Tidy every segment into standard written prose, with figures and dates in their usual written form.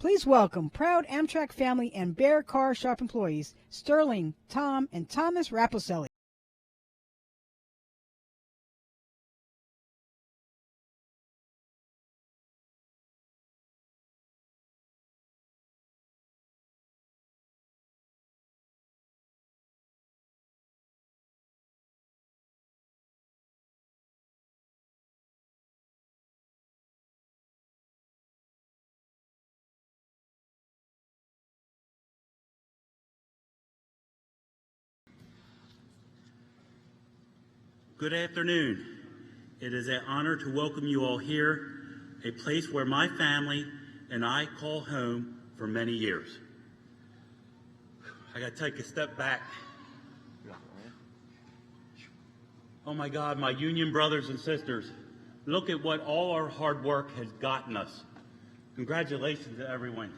Please welcome proud Amtrak family and Bear Car Shop employees, Sterling, Tom, and Thomas Raposelli. Good afternoon. It is an honor to welcome you all here, a place where my family and I call home for many years. I got to take a step back. Oh my God, my union brothers and sisters, look at what all our hard work has gotten us. Congratulations to everyone.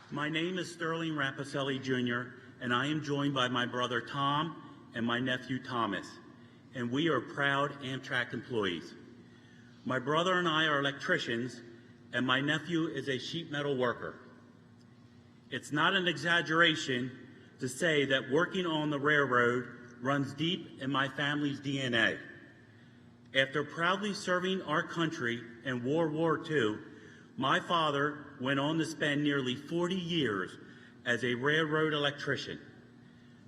My name is Sterling Raposelli Jr., and I am joined by my brother Tom and my nephew Thomas, and we are proud Amtrak employees. My brother and I are electricians, and my nephew is a sheet metal worker. It's not an exaggeration to say that working on the railroad runs deep in my family's DNA. After proudly serving our country in World War II, my father went on to spend nearly 40 years as a railroad electrician,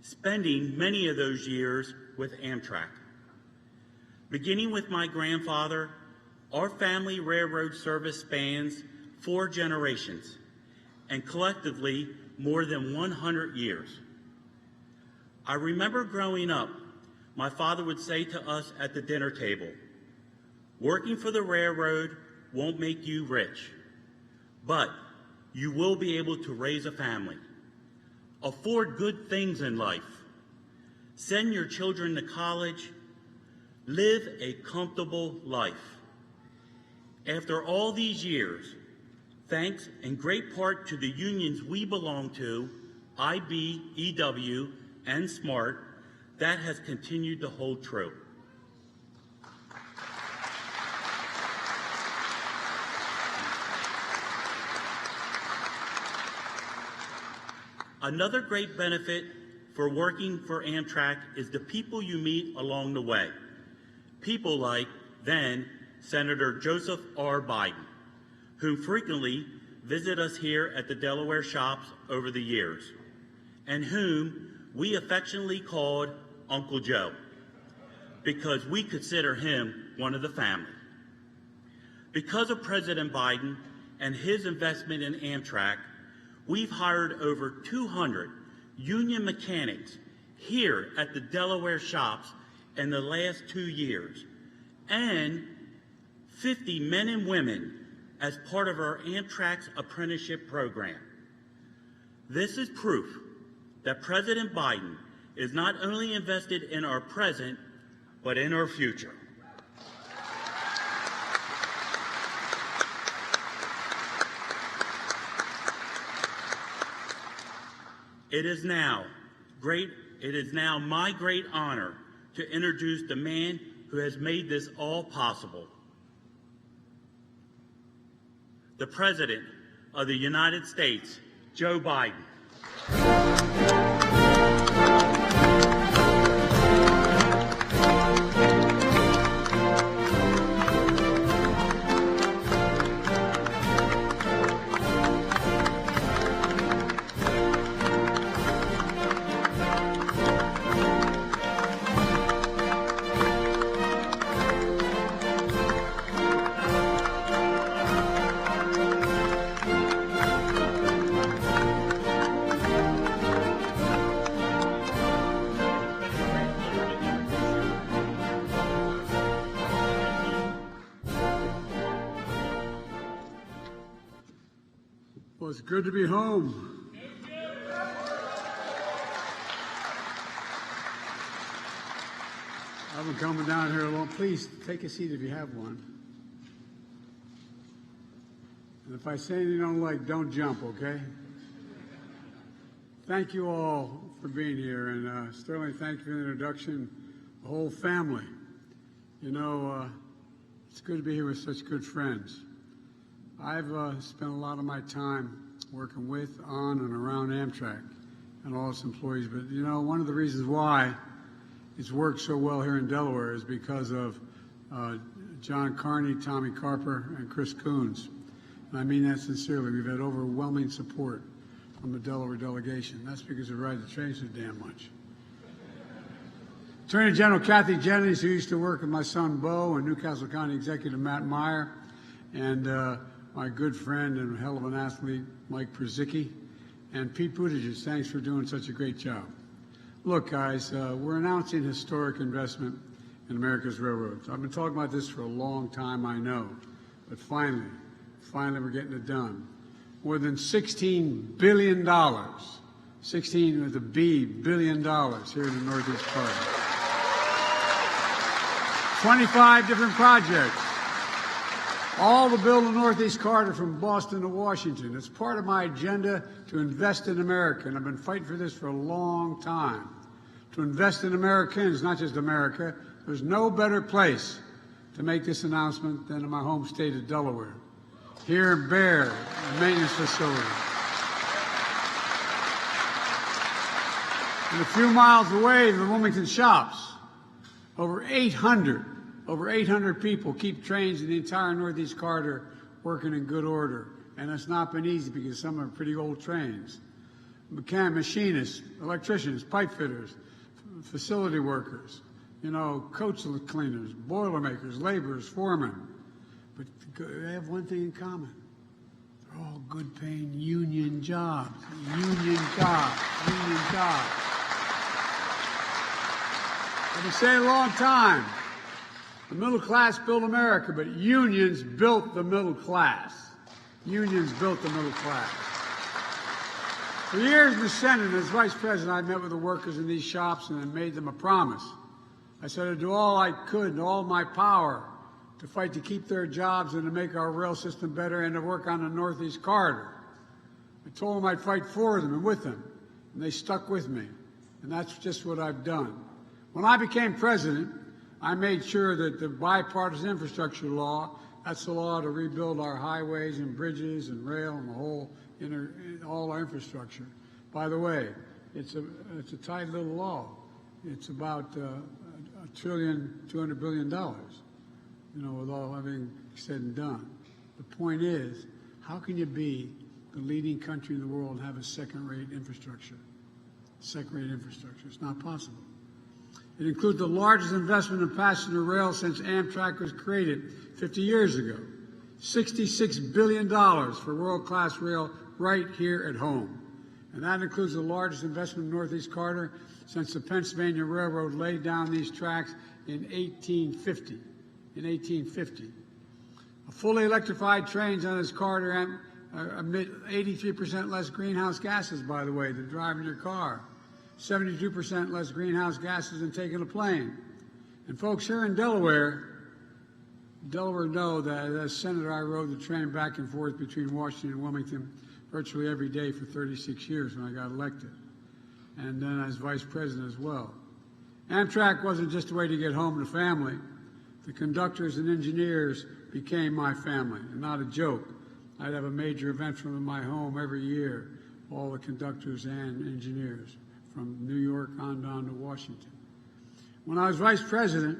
spending many of those years with Amtrak. Beginning with my grandfather, our family railroad service spans 4 generations and collectively more than 100 years. I remember growing up, my father would say to us at the dinner table, "Working for the railroad won't make you rich, but you will be able to raise a family, afford good things in life, send your children to college, live a comfortable life." After all these years, thanks in great part to the unions we belong to, IB, EW, and SMART, that has continued to hold true. Another great benefit for working for Amtrak is the people you meet along the way. People like then Senator Joseph R. Biden, who frequently visit us here at the Delaware shops over the years, and whom we affectionately called Uncle Joe, because we consider him one of the family. Because of President Biden and his investment in Amtrak, we've hired over 200 union mechanics here at the Delaware shops in the last 2 years, and 50 men and women as part of our Amtrak's apprenticeship program. This is proof that President Biden is not only invested in our present, but in our future. It is now my great honor to introduce the man who has made this all possible. The President of the United States, Joe Biden. Well, it's good to be home. I've been coming down here alone. Please take a seat if you have one. And if I say anything you don't like, don't jump, okay? Thank you all for being here. And Sterling, thank you for the introduction. The whole family. You know, it's good to be here with such good friends. I've spent a lot of my time working with, on, and around Amtrak and all its employees. But, you know, one of the reasons why it's worked so well here in Delaware is because of John Carney, Tommy Carper, and Chris Coons. And I mean that sincerely. We've had overwhelming support from the Delaware delegation. That's because we ride the train so damn much. Attorney General Kathy Jennings, who used to work with my son Bo, and Newcastle County Executive Matt Meyer, and my good friend and hell of an athlete Mike Przicki, and Pete Buttigieg, thanks for doing such a great job. Look, guys, we're announcing historic investment in America's railroads. I've been talking about this for a long time, I know, but finally we're getting it done. More than $16 billion, 16 with a B, billion dollars here in the Northeast Corridor. 25 different projects, all to build the Northeast Corridor from Boston to Washington. It's part of my agenda to invest in America, and I've been fighting for this for a long time. To invest in Americans, not just America. There's no better place to make this announcement than in my home state of Delaware. Here in Bear, the maintenance facility. And a few miles away, the Wilmington shops. Over 800 people keep trains in the entire Northeast Corridor working in good order. And it's not been easy because some are pretty old trains. Machinists, electricians, pipe fitters, facility workers, you know, coach cleaners, boilermakers, laborers, foremen. But they have one thing in common. They're all good-paying union jobs. Union jobs. Union jobs. I've been saying a long time, the middle class built America, but unions built the middle class. Unions built the middle class. For years in the Senate, as Vice President, I met with the workers in these shops and I made them a promise. I said I'd do all I could and all my power to fight to keep their jobs and to make our rail system better and to work on the Northeast Corridor. I told them I'd fight for them and with them, and they stuck with me. And that's just what I've done. When I became president, I made sure that the bipartisan infrastructure law, that's the law to rebuild our highways and bridges and rail and the whole all our infrastructure. By the way, it's a tight little law. It's about $1.2 trillion, you know, with everything said and done. The point is, how can you be the leading country in the world and have a second-rate infrastructure? Second-rate infrastructure. It's not possible. It includes the largest investment in passenger rail since Amtrak was created 50 years ago. $66 billion for world-class rail right here at home. And that includes the largest investment in the Northeast Corridor since the Pennsylvania Railroad laid down these tracks in 1850. In 1850. Fully electrified trains on this corridor emit 83% less greenhouse gases, by the way, than driving your car. 72% less greenhouse gases than taking a plane. And folks, here in Delaware know that as senator, I rode the train back and forth between Washington and Wilmington virtually every day for 36 years when I got elected, and then as vice president as well. Amtrak wasn't just a way to get home to family. The conductors and engineers became my family, and not a joke. I'd have a major event from my home every year, all the conductors and engineers, from New York on down to Washington. When I was vice president,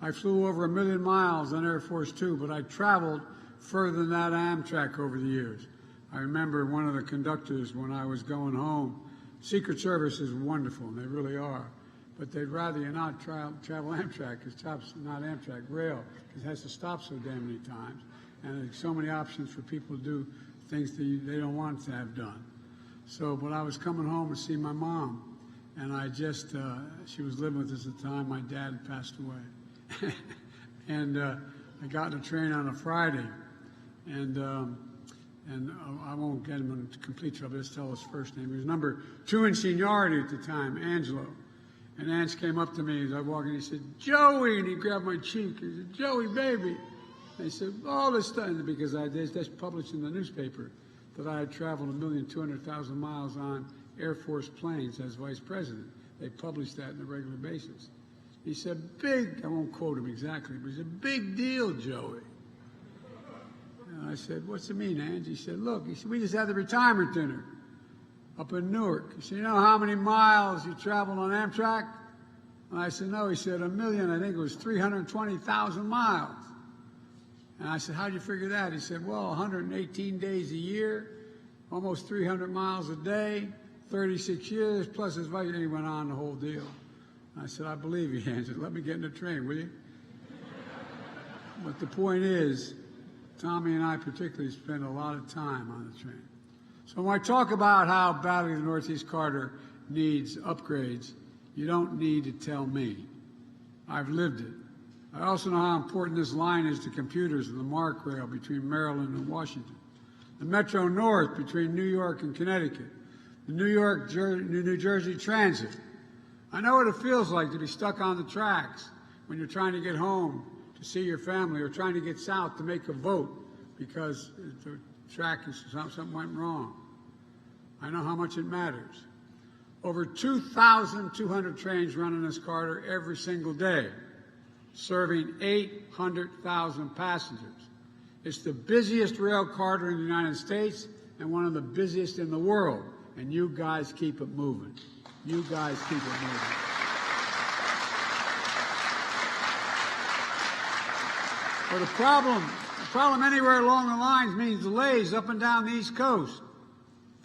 I flew over 1 million miles on Air Force Two, but I traveled further than that Amtrak over the years. I remember one of the conductors when I was going home. Secret Service is wonderful, and they really are, but they'd rather you not travel Amtrak, because it's not Amtrak, rail, because it has to stop so damn many times, and there's so many options for people to do things that they don't want to have done. So, but I was coming home to see my mom, and I just, she was living with us at the time. My dad had passed away. And I got in a train on a Friday, and I won't get him into complete trouble, just tell his first name. He was number 2 in seniority at the time, Angelo. And Ange came up to me as I walked in, he said, "Joey," and he grabbed my cheek. He said, "Joey, baby." And I said, all this stuff, because I just published in the newspaper that I had traveled 1,200,000 miles on Air Force planes as vice president. They published that on a regular basis. He said, I won't quote him exactly, but he said, big deal, Joey. And I said, what's it mean, Ange? He said, look, we just had the retirement dinner up in Newark. He said, you know how many miles you traveled on Amtrak? And I said, no. He said, 1,000,000, I think it was 320,000 miles. And I said, how'd you figure that? He said, well, 118 days a year, almost 300 miles a day, 36 years, plus his wife. And he went on the whole deal. And I said, I believe you, Ange. Let me get in the train, will you? But the point is, Tommy and I particularly spend a lot of time on the train. So when I talk about how badly the Northeast Corridor needs upgrades, you don't need to tell me. I've lived it. I also know how important this line is to computers and the MARC rail between Maryland and Washington. The Metro North between New York and Connecticut. The New Jersey Transit. I know what it feels like to be stuck on the tracks when you're trying to get home to see your family or trying to get south to make a vote because the track is something went wrong. I know how much it matters. Over 2,200 trains run in this corridor every single day, serving 800,000 passengers. It's the busiest rail corridor in the United States and one of the busiest in the world. And you guys keep it moving. You guys keep it moving. But the problem anywhere along the lines means delays up and down the East Coast.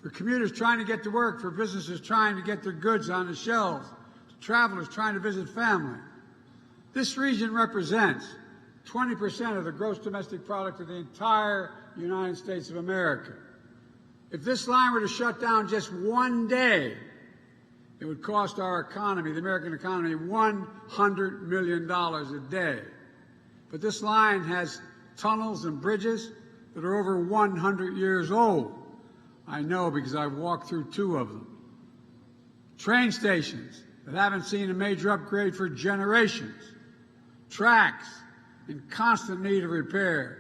For commuters trying to get to work, for businesses trying to get their goods on the shelves, to travelers trying to visit family. This region represents 20% of the gross domestic product of the entire United States of America. If this line were to shut down just one day, it would cost our economy, the American economy, $100 million a day. But this line has tunnels and bridges that are over 100 years old. I know because I've walked through 2 of them. Train stations that haven't seen a major upgrade for generations. Tracks in constant need of repair.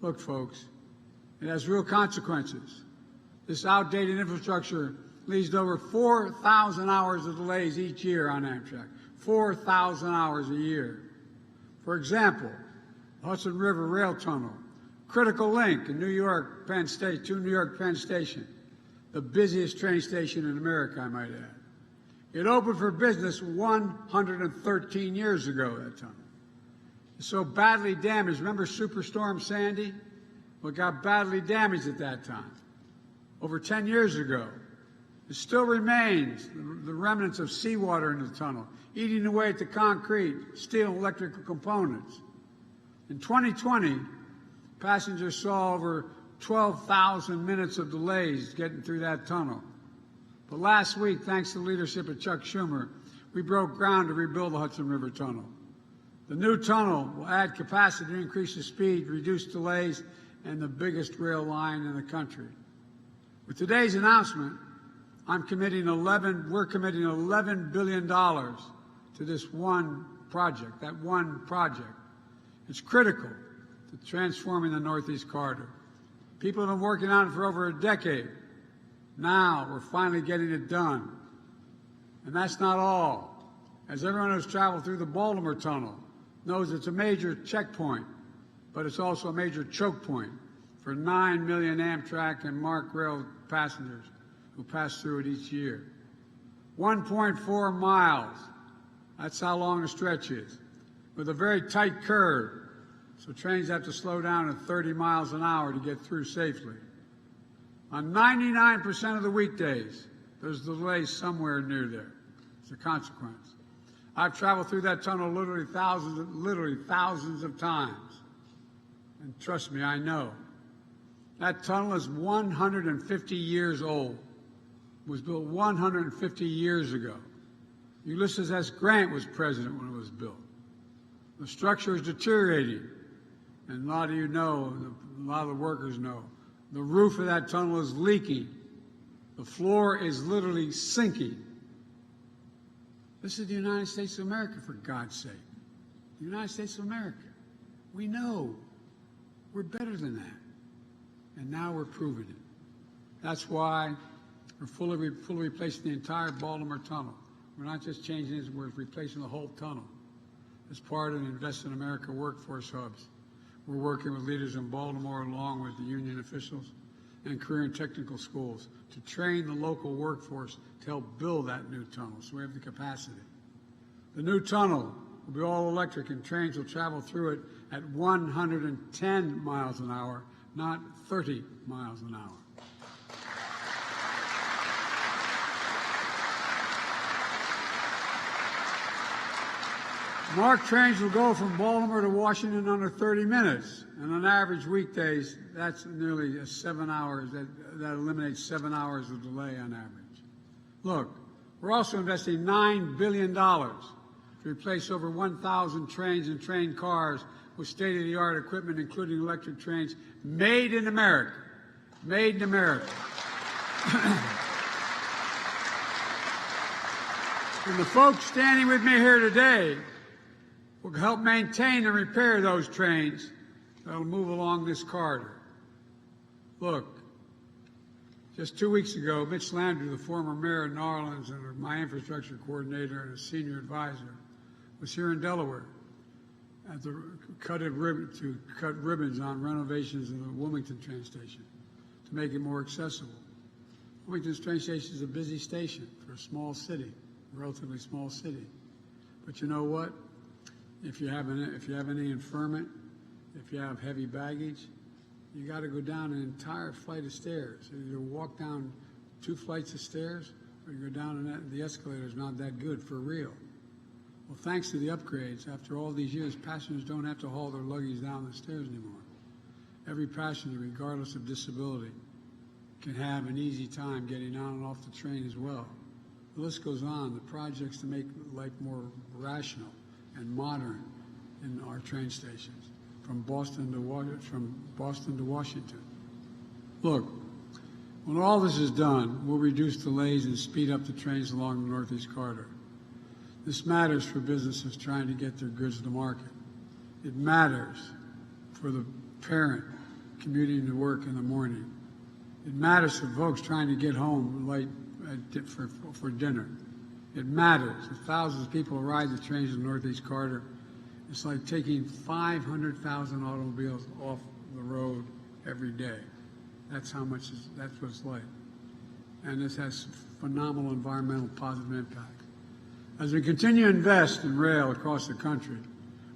Look, folks, it has real consequences. This outdated infrastructure leads to over 4,000 hours of delays each year on Amtrak. 4,000 hours a year. For example, the Hudson River Rail Tunnel, critical link in New York Penn Station, to New York Penn Station, the busiest train station in America, I might add. It opened for business 113 years ago, that tunnel. It's so badly damaged. Remember Superstorm Sandy? Well, it got badly damaged at that time, over 10 years ago. It still remains the remnants of seawater in the tunnel, eating away at the concrete, steel, and electrical components. In 2020, passengers saw over 12,000 minutes of delays getting through that tunnel. But last week, thanks to the leadership of Chuck Schumer, we broke ground to rebuild the Hudson River Tunnel. The new tunnel will add capacity to increase the speed, reduce delays, and the biggest rail line in the country. With today's announcement, we're committing $11 billion to this one project, that one project. It's critical to transforming the Northeast Corridor. People have been working on it for over a decade. Now we're finally getting it done. And that's not all. As everyone who's traveled through the Baltimore Tunnel knows, it's a major checkpoint, but it's also a major choke point for 9 million Amtrak and MARC rail passengers who pass through it each year. 1.4 miles, that's how long the stretch is, with a very tight curve, so trains have to slow down at 30 miles an hour to get through safely. On 99% of the weekdays, there's delays somewhere near there. It's a consequence. I've traveled through that tunnel literally thousands of times. And trust me, I know. That tunnel is 150 years old. It was built 150 years ago. Ulysses S. Grant was president when it was built. The structure is deteriorating. And a lot of you know, a lot of the workers know, the roof of that tunnel is leaking. The floor is literally sinking. This is the United States of America, for God's sake. The United States of America. We know we're better than that. And now we're proving it. That's why We're fully replacing the entire Baltimore tunnel. We're not just changing it, we're replacing the whole tunnel. As part of the Invest in America workforce hubs, we're working with leaders in Baltimore along with the union officials and career and technical schools to train the local workforce to help build that new tunnel so we have the capacity. The new tunnel will be all electric and trains will travel through it at 110 miles an hour, not 30 miles an hour. MARC trains will go from Baltimore to Washington in under 30 minutes, and on average weekdays, that's nearly 7 hours. That eliminates 7 hours of delay on average. Look, we're also investing $9 billion to replace over 1,000 trains and train cars with state-of-the-art equipment, including electric trains, made in America. Made in America. And the folks standing with me here today will help maintain and repair those trains that will move along this corridor. Look, just 2 weeks ago, Mitch Landrieu, the former mayor of New Orleans and my infrastructure coordinator and a senior advisor, was here in Delaware at the cut ribbons on renovations of the Wilmington train station to make it more accessible. Wilmington train station is a busy station for a small city, a relatively small city. But you know what? If you have any infirmment, if you have heavy baggage, you got to go down an entire flight of stairs. You either walk down 2 flights of stairs, or you go down and the escalator is not that good for real. Well, thanks to the upgrades, after all these years, passengers don't have to haul their luggage down the stairs anymore. Every passenger, regardless of disability, can have an easy time getting on and off the train as well. The list goes on. The projects to make life more rational and modern in our train stations, from Boston to Washington. Look, when all this is done, we'll reduce delays and speed up the trains along the Northeast Corridor. This matters for businesses trying to get their goods to market. It matters for the parent commuting to work in the morning. It matters for folks trying to get home late for dinner. It matters. If thousands of people ride the trains in the Northeast Corridor, it's like taking 500,000 automobiles off the road every day. That's what it's like. And this has phenomenal environmental positive impact. As we continue to invest in rail across the country,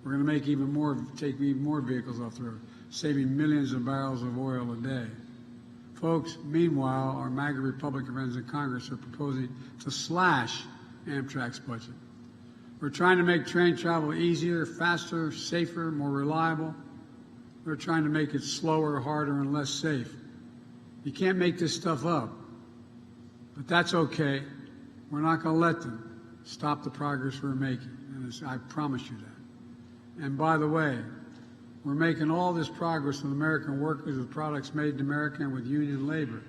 we're going to take even more vehicles off the road, saving millions of barrels of oil a day. Folks, meanwhile, our MAGA Republican friends in Congress are proposing to slash Amtrak's budget. We're trying to make train travel easier, faster, safer, more reliable. We're trying to make it slower, harder, and less safe. You can't make this stuff up. But that's okay. We're not going to let them stop the progress we're making. And I promise you that. And by the way, we're making all this progress with American workers with products made in America and with union labor.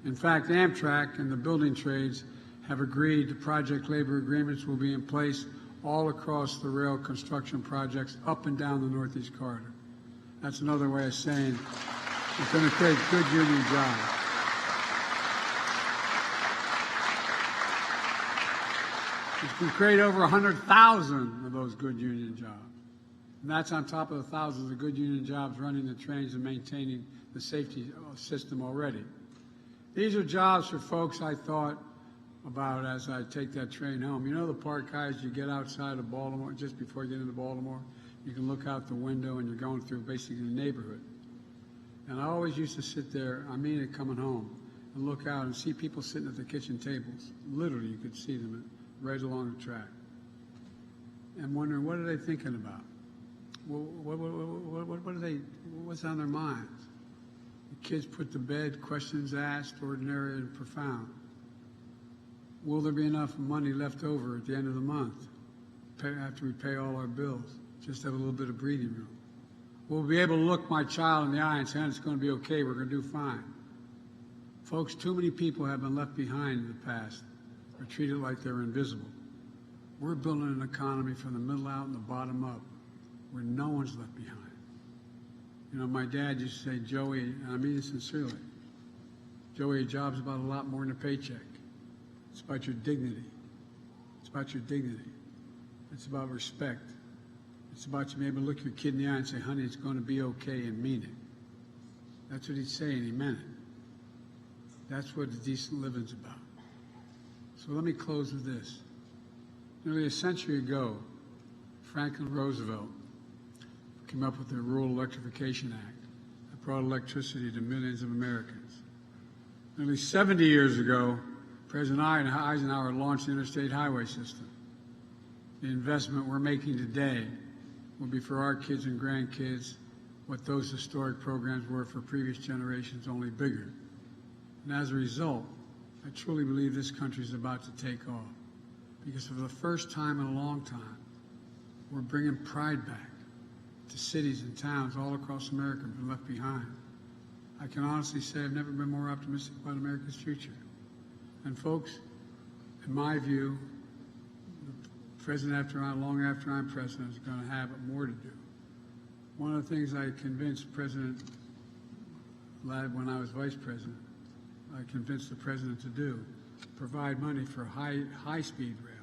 In fact, Amtrak and the building trades have agreed that project labor agreements will be in place all across the rail construction projects up and down the Northeast Corridor. That's another way of saying it's going to create good union jobs. It's going to create over 100,000 of those good union jobs. And that's on top of the thousands of good union jobs running the trains and maintaining the safety system already. These are jobs for folks I thought about as I take that train home. You know the park, guys, you get outside of Baltimore, just before you get into Baltimore, you can look out the window and you're going through basically the neighborhood. And I always used to sit there, I mean it, coming home, and look out and see people sitting at the kitchen tables. Literally, you could see them right along the track. And wondering, what are they thinking about? What's on their minds? The kids put to bed, questions asked, ordinary and profound. Will there be enough money left over at the end of the month after we pay all our bills? Just have a little bit of breathing room. We'll be able to look my child in the eye and say, it's going to be okay, we're going to do fine. Folks, too many people have been left behind in the past or treated like they're invisible. We're building an economy from the middle out and the bottom up where no one's left behind. You know, my dad used to say, Joey, and I mean it sincerely, Joey, a job's about a lot more than a paycheck. It's about your dignity. It's about your dignity. It's about respect. It's about you being able to look your kid in the eye and say, honey, it's going to be okay, and mean it. That's what he'd say, and he meant it. That's what the decent living's about. So let me close with this. Nearly a century ago, Franklin Roosevelt came up with the Rural Electrification Act that brought electricity to millions of Americans. Nearly 70 years ago, President Eisenhower launched the Interstate Highway System. The investment we're making today will be for our kids and grandkids what those historic programs were for previous generations, only bigger. And as a result, I truly believe this country is about to take off. Because for the first time in a long time, we're bringing pride back to cities and towns all across America that have been left behind. I can honestly say I've never been more optimistic about America's future. And folks, in my view, the president long after I'm president is going to have more to do. One of the things I convinced President Ladd when I was vice president, I convinced the president to do, provide money for high-speed rail.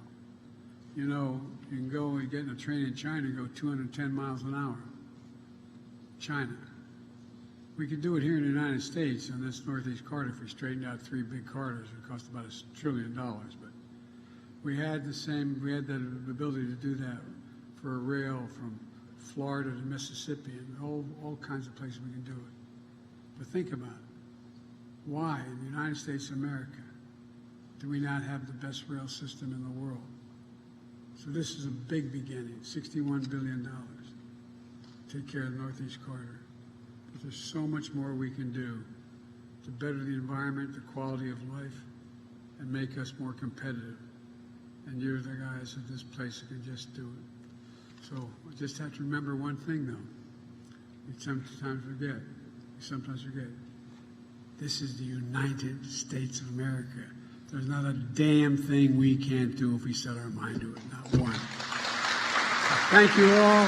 You know, you can go and get in a train in China and go 210 miles an hour. China. We could do it here in the United States on this Northeast corridor if we straightened out 3 big corridors. It would cost about $1 trillion. But we had the ability to do that for a rail from Florida to Mississippi and all kinds of places we can do it. But think about it. Why, in the United States of America, do we not have the best rail system in the world? So this is a big beginning, $61 billion. Take care of the Northeast corridor. But there's so much more we can do to better the environment, the quality of life, and make us more competitive. And you're the guys at this place who can just do it. So we just have to remember one thing, though. We sometimes forget. This is the United States of America. There's not a damn thing we can't do if we set our mind to it, not one. Thank you all.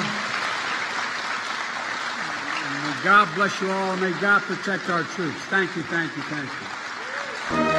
And may God bless you all, and may God protect our troops. Thank you, thank you, thank you.